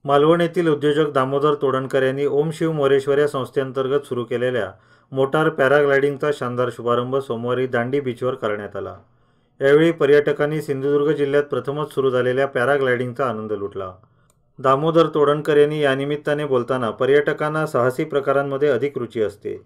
मालवण येथील उद्योजक दामोदर तोडणकर यांनी ओम शिव मोरेश्वर या संस्थेअंतर्गत सुरू केलेल्या मोटार पॅराग्लायडिंगचा शानदार शुभारंभ सोमवारी दांडी बीचवर करण्यात आला। यावेळी पर्यटकांनी सिंधुदुर्ग जिल्ह्यात प्रथमच सुरू झालेल्या पॅराग्लायडिंगचा आनंद लुटला। दामोदर तोडणकर यांनी या निमित्ताने बोलताना पर्यटकांना साहसी प्रकारांमध्ये अधिक रुची असते,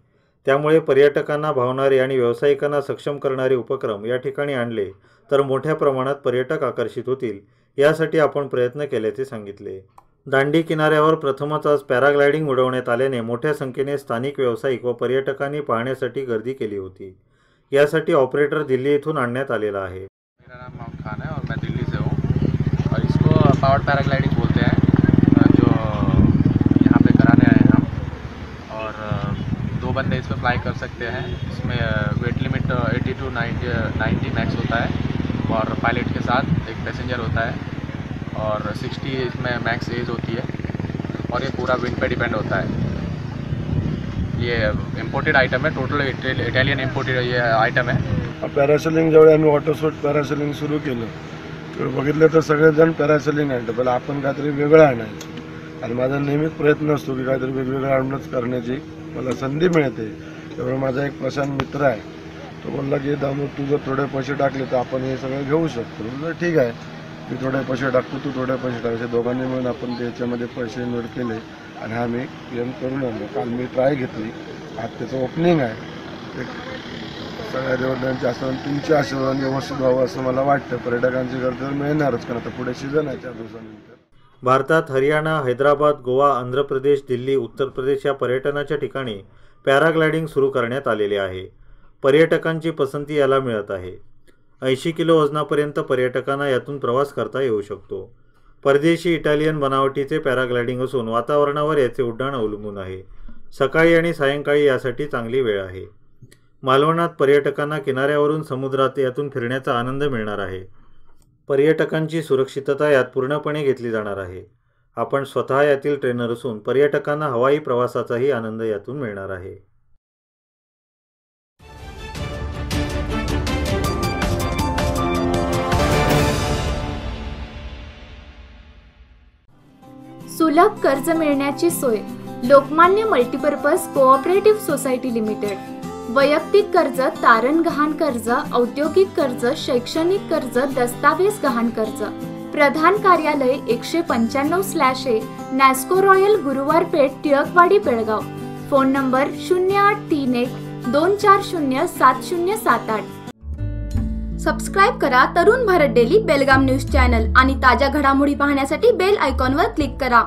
त्यामुळे पर्यटकांना भावणारे आणि व्यावसायिकांना सक्षम करणारे उपक्रम या ठिकाणी आणले तर मोठ्या प्रमाणात पर्यटक आकर्षित होतील, यासाठी आपण प्रयत्न केल्याचे सांगितले। दांडी किनाऱ्यावर प्रथमच आज पॅराग्लायडिंग उडवण्यात आल्याने मोठ्या संख्येने स्थानिक व्यावसायिक व पर्यटकांनी पाहण्यासाठी गर्दी केली होती। यासाठी ऑपरेटर दिल्ली येथून आणण्यात आलेला आहे। मेरा नाम माउंट खान है और मैं दिल्ली से हूँ और इसको पावर्ड पैराग्लाइडिंग बोलते हैं, जो यहाँ पे कराने आए हैं हम। और 2 बंदे इस पर फ्लाई कर सकते हैं। इसमें वेट लिमिट 80 to 90 मैक्स होता है और पायलट के साथ एक पैसेंजर होता है और 60 इसमें मैक्स एज होती है और ये पूरा विंड पे डिपेंड होता है। ये इम्पोर्टेड आइटम है, टोटल इटालियन इम्पोर्टेड ये आइटम है। पॅरासेलिंग जेव्हा आम्ही वॉटरस्पोर्ट पॅरासेलिंग सुरू केलं तेव्हा बघितलं तर सगळेजण पॅरासेलिंग आणतं, पण आपण काहीतरी वेगळं आणायचं आणि माझा नेहमीच प्रयत्न असतो की काहीतरी वेगवेगळं आणूनच करण्याची मला संधी मिळते। त्यामुळे माझा एक प्रशांत मित्र आहे, तो बोलला की दामू तू जर थोडे पैसे टाकले तर आपण हे सगळं घेऊ शकतो। म्हणजे ठीक आहे, मी थोडे पैसे टाकतो, तू थोडे पैसे टाकायचे, दोघांनी मिळून आपण त्याच्यामध्ये पैसे इन्व्हेस्ट केले आणि हा मी क्लेम करून आणलो। काल मी ट्राय घेतली, आज त्याचं ओपनिंग आहे। एक सगळ्या देवतांच्या आशीर्वाद, तुमच्या आशीर्वादाने व्यवस्थित व्हावं असं मला वाटतं। पर्यटकांची गर्दी मिळणारच, कारण आता पुढे सीझन आहे 4 दिवसानंतर। भारतात हरियाणा, हैदराबाद, गोवा, आंध्र प्रदेश, दिल्ली, उत्तर प्रदेश या पर्यटनाच्या ठिकाणी पॅराग्लायडिंग सुरू करण्यात आलेले आहे। पर्यटकांची पसंती याला मिळत आहे। 80 किलो वजनापर्यंत पर्यटकांना यातून प्रवास करता येऊ शकतो। परदेशी इटालियन बनावटीचे पॅराग्लायडिंग असून वातावरणावर याचे उड्डाण अवलंबून आहे। सकाळी आणि सायंकाळी यासाठी चांगली वेळ आहे। मालवणात पर्यटकांना किनाऱ्यावरून समुद्रात यातून फिरण्याचा आनंद मिळणार आहे। पर्यटकांची सुरक्षितता यात पूर्णपणे घेतली जाणार आहे। आपण स्वतः यातील ट्रेनर असून पर्यटकांना हवाई प्रवासाचाही आनंद यातून मिळणार आहे। सुलभ कर्ज मिळण्याची सोय Lokmanya multipurpose cooperative society limited. वैयक्तिक कर्ज, तारण गहाण कर्ज, औद्योगिक कर्ज, शैक्षणिक कर्ज, दस्तावेज गहाण कर्ज। प्रधान कार्यालय 195/A Nasco royal Guruwar Peth, Tilakwadi, Belgaum. Phone number 0831 240 7078। Subscribe करा Tarun Bharat daily Belgaum news channel आणि ताज्या घडामोडी पाहण्यासाठी बेल आयकॉनवर क्लिक करा।